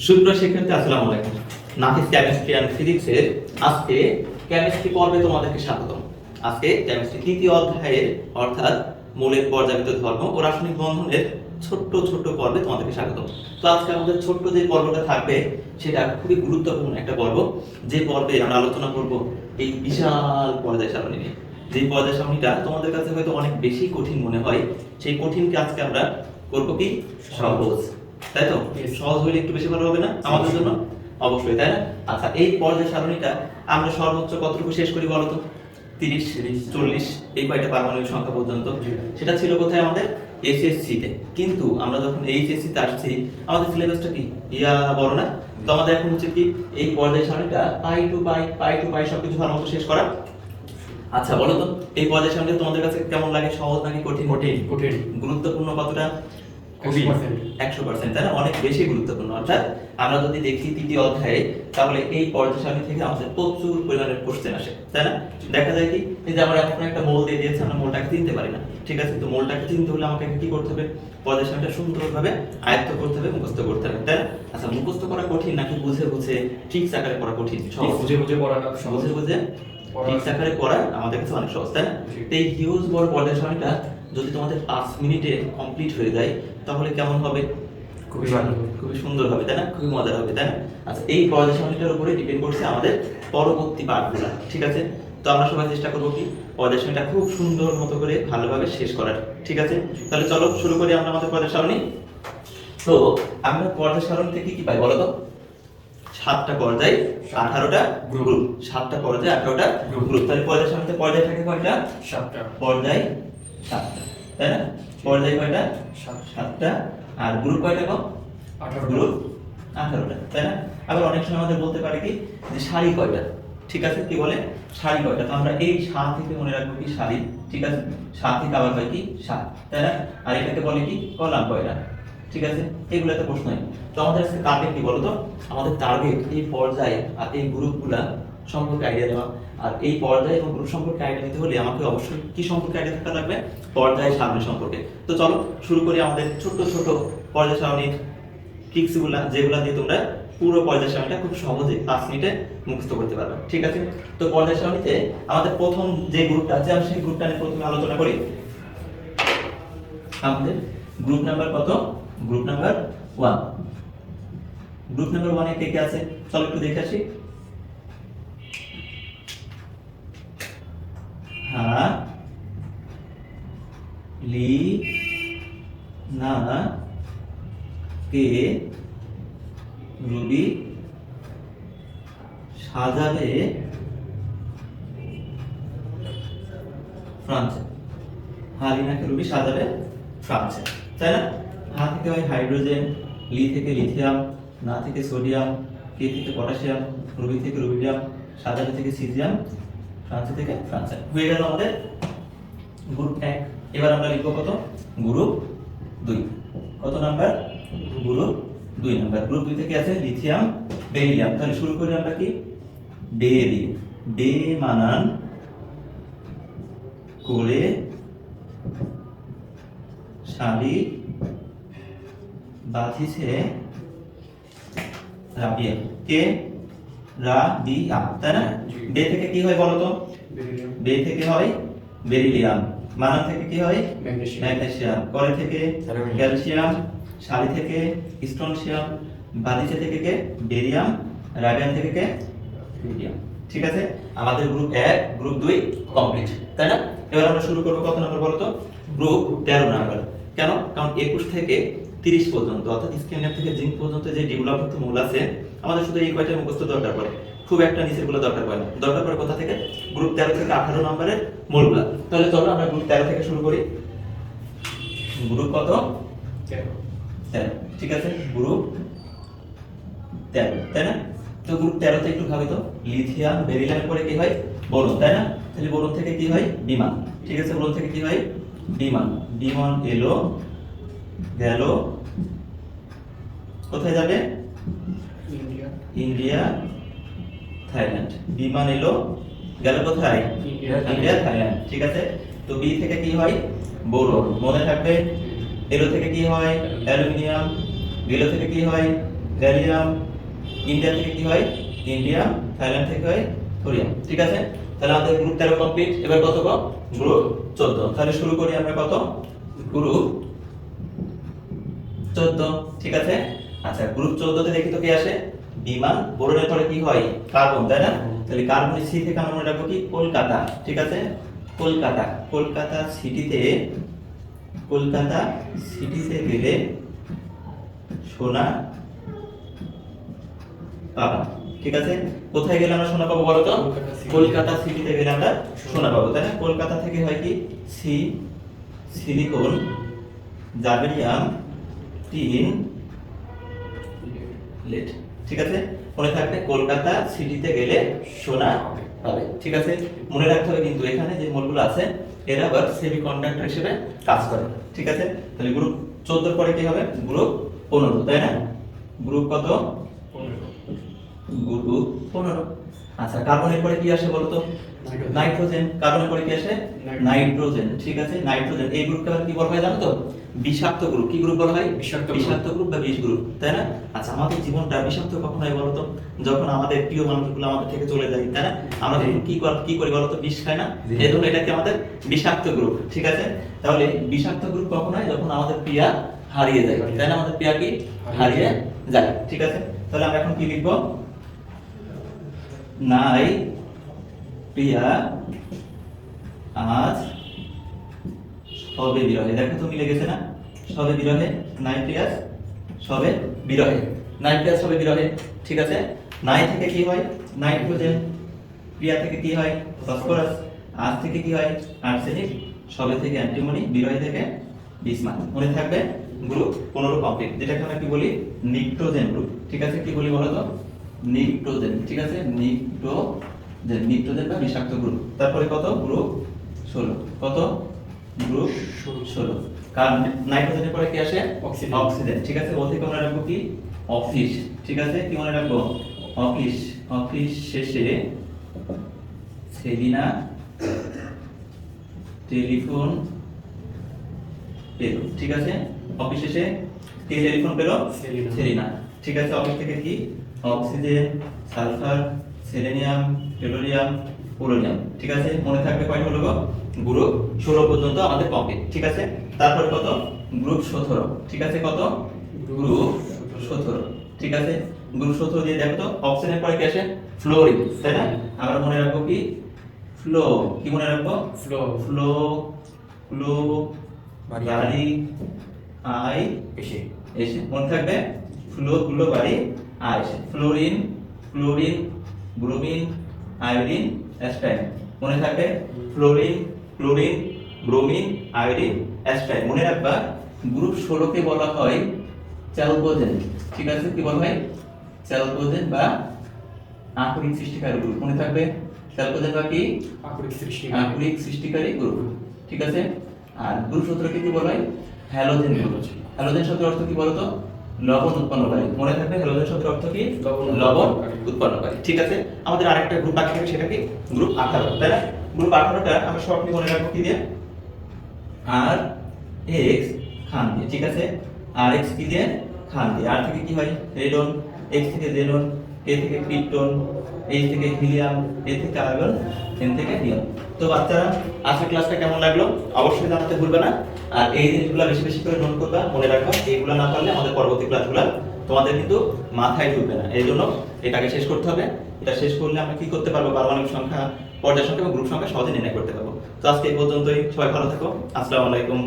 সুপ্রিয় শিক্ষার্থী, আসসালামু আলাইকুম। নাফিস কেমিস্ট্রি এন্ড ফিজিক্সের আজকে কেমিস্ট্রি পর্বে তোমাদেরকে স্বাগতম। আজকে কেমিস্ট্রি তৃতীয় অধ্যায়ের অর্থাৎ মৌলের পর্যায়বৃত্ত ধর্ম ও রাসায়নিক বন্ধনের ছোট্ট ছোট্ট পর্বে তোমাদেরকে স্বাগতম। তো আজকে আমাদের ছোট্ট যে পর্বটা থাকবে সেটা খুবই গুরুত্বপূর্ণ একটা পর্ব, যে পর্বে আমরা আলোচনা করব এই বিশাল পর্যায় সারণী নিয়ে। যে পর্যায় সারণীটা তোমাদের কাছে হয়তো অনেক বেশি কঠিন মনে হয়, সেই কঠিনকে আজকে আমরা করব কি সহজ, তাই তো? সহজ হলে একটু বেশি ভালো হবে না আমাদের জন্য? অবশ্যই, তাই না? আচ্ছা, এই পর্যায় সারণীটা আমরা সর্বোচ্চ কতটুকু শেষ করি বলতো? 30, 40 এই কয়টা পারমাণবিক সংখ্যা পর্যন্ত। সেটা ছিল কোথায়? আমাদের এসএসসি তে। কিন্তু আমরা যখন এইচএসসি তে আসছি, আমাদের সিলেবাসটা কি বড় না? তো আমাদের এখন হচ্ছে কি এই পর্যায় সারণীটা পাই টু পাই সবকিছু ভালোমতো শেষ করা। আচ্ছা বলো তো, এই পর্যায় সারণীটা তোমাদের কাছে কেমন লাগে? সহজ নাকি কঠিন? কঠিন। গুরুত্বপূর্ণ কতটা? 100%, তাই না? অনেক বেশি গুরুত্বপূর্ণ। অর্থাৎ আমরা যদি দেখি তৃতীয় অধ্যায়ে, তাহলে এই পর্যায় সারণী থেকে আমাদের প্রচুর পরিমাণের কোশ্চেন আসে, তাই না? দেখা যায় কি, এই যে আমরা এখন একটা মোল দিয়ে দিয়েছি, আমরা মোলটাকে চিনতে পারি না, ঠিক আছে? তো মোলটাকে চিনতে হলে আমাকে কি করতে হবে? পর্যায় সারণীটা সুন্দরভাবে আয়ত্ত করতে হবে, মুখস্থ করতে হবে, তাই না? আচ্ছা, মুখস্থ করা কঠিন নাকি বুঝে বুঝে ট্রিক্স আকারে পড়া কঠিন? বুঝে পড়াটা বুঝে বুঝে ট্রিক্স আকারে পড়া আমাদের কাছে অনেক সহজ, তাই না? তো এই হিউজ বড় পর্যায় সারণীটা যদি তোমাদের 5 মিনিটে কমপ্লিট হয়ে যায়, তাহলে কেমন হবে? খুবই ভালো, খুবই সুন্দর হবে, তাই না? খুবই মজার হবে, তাই না? আচ্ছা, এই পর্যায় সারণীটার উপরে ডিপেন্ড করছে আমাদের পরবর্তী পাঠগুলো, ঠিক আছে? তো আমরা সবাই চেষ্টা করব কি পর্যায় সারণীটা খুব সুন্দর মতো করে ভালোভাবে শেষ করার, ঠিক আছে? তাহলে চলো শুরু করি আমরা আমাদের পর্যায় সারণী। তো আমরা পর্যায় সারণী থেকে কি পাই বলো তো? 7টা পর্যায়, 18টা গ্রুপ। 7টা পর্যায়, 18টা গ্রুপ। তাহলে পর্যায় সারণীতে পর্যায় থাকে কয়টা? 7টা। পর্যায় 7টা, তাই না? পর্যায় কয়টা? 7টা। আর গ্রুপ কয়টা গো? 18টা। গ্রুপ 18টা, তাই না? আবার অনেক সময় আমাদের বলতে পারে কি যে সারি কয়টা, ঠিক আছে? কি বলে সারি কয়টা? তো আমরা এই 7 থেকে মনে রাখবো কি সারি, ঠিক আছে? 7 থেকে আবার হয় কি 7, তাই না? আর এটাকে বলে কি কলাম কয়টা, ঠিক আছে? এগুলো একটা প্রশ্ন। তো আমাদের আজকে টার্গেট কি বলতো? আমাদের টার্গেট এই পর্যায় আর এই গ্রুপগুলা সম্পর্কে আইডিয়া দেওয়া। আর এই পর্যায় এবং গ্রুপ সম্পর্কে আইডিয়া নিতে হলে আমাকে অবশ্যই কি সম্পর্কে আইডিয়া থাকা লাগবে? পর্যায় সারণী সম্পর্কে। তো চলো শুরু করি আমাদের ছোট ছোট পর্যায় সারণীর ট্রিক্সগুলা, যেগুলা দিয়ে তোমরা পুরো পর্যায় সারণীটা খুব সহজে 5 মিনিটে মুখস্থ করতে পারবে, ঠিক আছে? তো পর্যায় সারণীতে আমাদের প্রথম যে গ্রুপটা আছে, আমি সেই গ্রুপটা নিয়ে প্রথমে আলোচনা করি। আমাদের গ্রুপ নাম্বার কত? Group number 1। গ্রুপ নাম্বার 1 এ কে কে আছে চলো একটু দেখে আসি। হ্যাঁ, লি না কে রুবি সাজাবে ফ্রান্সে। হালিনাকে রুবি সাজাবে ফ্রান্সে, তাই না? হা থেকে হয় হাইড্রোজেন, লি থেকে লিথিয়াম, না থেকে সোডিয়াম, কে থেকে পটাশিয়াম, রুবি থেকে রুবিডিয়াম, সাজাবে থেকে সিজিয়াম, ফ্রান্সে থেকে ফ্রান্সে। হয়ে গেল আমাদের গ্রুপ 1। এবার আমরা লিখব কত? গ্রুপ 2। কত নাম্বার? Group 2 number. গ্রুপ 2 থেকে আছে লিথিয়াম, বেরিলিয়াম। তাহলে শুরু করি আমরা কি ডে দিয়ে। ডে মানান করে শাড়ি বাঁধিছে রাবিয়া। কে? রাবিয়া, তাই না? ডে থেকে কি হয় বলো তো? ডে থেকে হয় বেরিলিয়াম। মানান থেকে কি হয়? ম্যাগনেসিয়াম। করে থেকে ক্যালসিয়াম, শাড়ি থেকে স্ট্রনসিয়াম, বাঁধিছে থেকে কে? বেরিয়াম, রাবিয়াম থেকে কে? রিডিয়াম। ঠিক আছে? আমাদের গ্রুপ 1 গ্রুপ 2 কমপ্লিট, তাই না? এবার আমরা শুরু করব কত নাম্বার বলো তো? Group 13 number. কেন? কারণ 21 থেকে 30 পর্যন্ত অর্থাৎ স্ক্যান্ডিয়াম থেকে জিঙ্ক পর্যন্ত যে ডেভেলপমেন্ট মূল আছে, আমাদের শুধু এই কয়টা মুখস্থ দরকার পড়ে, খুব একটা নিচের গুলো দরকার পড়ে না। দরকার পড়ে কোথা থেকে? গ্রুপ 13 থেকে 18 নম্বরের মূলগুলো। তাহলে চলো আমরা গ্রুপ 13 থেকে শুরু করি। গ্রুপ কত? 13। ঠিক আছে? গ্রুপ 13, তাই না? তো গ্রুপ 13 তে একটু ভাবি তো, লিথিয়াম বেরিলিয়ামের পরে কি হয়? বোরন, তাই না? তাহলে বোরন থেকে কি হয়? বিমান। ঠিক আছে? বোরন থেকে কি হয়? বিমান। বিমান এলো গেল কোথায় যাবে? India Thailand. বিমান এলো গেল কোথায়? India Thailand. ঠিক আছে? তো বি থেকে কি হয়? বোরন। মনে থাকবে। এলো থেকে কি হয়? অ্যালুমিনিয়াম। গেল থেকে কি হয়? গ্যালিয়াম, ইন্ডিয়া থেকে কি হয় ইন্ডিয়াম, থাইল্যান্ড থেকে হয় থোরিয়াম। ঠিক আছে, তাহলে আমাদের গ্রুপ 13 কমপ্লিট। এবার কত গ্রুপ 14। তাহলে শুরু করি আমরা কত গ্রুপ 14। ঠিক আছে, আচ্ছা গ্রুপ 14 তে দেখি তো কি আসে বিমান, বোরনের পরে কি হয় কার্বন, তাই না? তাহলে কার্বনের সি থেকে আমরা মনে রাখবো কি কলকাতা। ঠিক আছে, কলকাতা, কলকাতা সিটিতে গেলে সোনা পাবো। ঠিক আছে, কোথায় গেলে আমরা সোনা পাবো বলো তো? কলকাতা সিটিতে গেলে আমরা সোনা পাবো, তাই না? কলকাতা থেকে হয় কি সিলিকন, জার্মেনিয়াম, টিন, লেড। ঠিক আছে, মনে থাকবে কলকাতা সিটিতে গেলে সোনা পাবে। ঠিক আছে, মনে রাখতে হবে কিন্তু এখানে যে মলগুলো আছে এরা আবার সেমিকন্ডাক্টর হিসেবে কাজ করে। ঠিক আছে, তাহলে গ্রুপ 14 পরে কি হবে গ্রুপ 15, তাই না? গ্রুপ কত 15। গ্রুপ 15। আচ্ছা কার্বনের পরে কি আসে বলো তো? নাইট্রোজেন। কার্বনের পরে কি আসে নাইট্রোজেন। ঠিক আছে, নাইট্রোজেন এই গ্রুপকে আবার কি বলা হয় জানো তো? বিষাক্ত গ্রুপ। কি গ্রুপ বলা হয়? বিষাক্ত গ্রুপ বা বিষ গ্রুপ, তাই না? আচ্ছা আমাদের জীবনটা বিষাক্ত কখন হয় বলো তো? যখন আমাদের প্রিয় মানুষগুলো আমাদের থেকে চলে যায়, তাই না? আমরা কি করি বলো তো? বিষ খাই না? এজন্য এটাকে আমাদের বিষাক্ত গ্রুপ। ঠিক আছে, তাহলে বিষাক্ত গ্রুপ কখন হয়? যখন আমাদের প্রিয়া হারিয়ে যায়, তাই না? আমাদের প্রিয়া কি হারিয়ে যায়। ঠিক আছে, তাহলে আমরা এখন কি লিখবো? নাই প্রিয়া আজ সবে বিরহে। দেখো তো মিলে গেছে না? সবে বিরহে, নাই প্রিয়া সবে বিরহে, নাই প্রিয়া সবে বিরহে। ঠিক আছে, নাই থেকে কি হয় নাইট্রোজেন, প্রিয়া থেকে কি হয় ফসফরাস, আজ থেকে কি হয় আর্সেনিক, সবে থেকে অ্যান্টিমনি, বিরহে থেকে বিসমাথ। মনে থাকবে গ্রুপ 15 কমপ্লিট, যেটাকে আমরা কি বলি নিক্টোজেন গ্রুপ। ঠিক আছে, কি বলি বলো তো? নিক্টোজেন। ঠিক আছে, নিক্টোজেন বা বিষাক্ত গ্রুপ। তারপরে কত গ্রুপ 16। কত গ্রুপ 16। কারণ নাইট্রোজেনের পরে কি আসে অক্সিজেন। ঠিক আছে, ও থেকে মনে রাখবো কি অফিস। ঠিক আছে, কি মনে রাখবো অফিস। অফিস শেষে সেলিনা টেলিফোন পেল। ঠিক আছে, অফিস শেষে কে টেলিফোন পেল? সেলিনা। ঠিক আছে, অফিস থেকে কি oxygen, sulphur, selenium, tellurium, polonium. ঠিক আছে, মনে থাকবে কয়টা হলো গো? গ্রুপ 16 পর্যন্ত আমাদের কমপ্লিট। ঠিক আছে, তারপর কত গ্রুপ 17। ঠিক আছে, কত গ্রুপ 17। ঠিক আছে, গ্রুপ 17 দিয়ে দেখো তো অক্সিজেনের পরে কি আসে ফ্লোরিন, তাই না? আমরা মনে রাখবো কি ফ্লো। কি মনে রাখবো? ফ্লো বাড়ি আই এসে। মনে থাকবে ফ্লো বাড়ি আই এসে। ফ্লোরিন, ব্রোমিন, আয়োডিন, অ্যাসপাইন। মনে থাকবে ফ্লোরিন, ব্রোমিন, আয়োডিন, অ্যাসপাইন। মনে রাখবা গ্রুপ 16 কে বলা হয় চ্যালকোজেন। ঠিক আছে, কি বলা হয় চ্যালকোজেন বা আকরিক সৃষ্টিকারী গ্রুপ। মনে থাকবে চ্যালকোজেন বা কি আকরিক সৃষ্টিকারী গ্রুপ। ঠিক আছে, আর গ্রুপ 17 কে কি বলা হয় হ্যালোজেন গ্রুপ। হ্যালোজেন শব্দের অর্থ কি বলতো? লবণ উৎপন্নকারী। মনে থাকবে হ্যালোজেন শব্দের অর্থ কি লবণ উৎপন্নকারী। ঠিক আছে, আমাদের আরেকটা গ্রুপ বাকি থাকে, সেটা কি গ্রুপ 18, তাই না? গ্রুপ 18টা আমরা শর্টলি মনে রাখবো কি দিয়ে আর এক্স খান দিয়ে। ঠিক আছে, আর এক্স কি দিয়ে খান দিয়ে। আর থেকে কি হয় রেডন, এক্স থেকে জেনন, এ থেকে ক্রিপ্টন, এই থেকে হিলিয়াম, এ থেকে আর্গন, এন থেকে নিয়ন। তো বাচ্চারা আজকের ক্লাসটা কেমন লাগলো অবশ্যই জানাতে ভুলবে না। আর এই জিনিসগুলো বেশি বেশি করে নোট করবা, মনে রাখবা। এইগুলো না পারলে আমাদের পরবর্তী ক্লাসগুলো তোমাদের কিন্তু মাথায় ঢুকবে না। এই জন্য এটাকে শেষ করতে হবে। এটা শেষ করলে আমরা কি করতে পারবো? পারমাণবিক সংখ্যা, পর্যায় সংখ্যা এবং গ্রুপ সংখ্যা সহজে নির্ণয় করতে পারবো। তো আজকে এই পর্যন্তই। সবাই ভালো থাকো। আসসালামু আলাইকুম।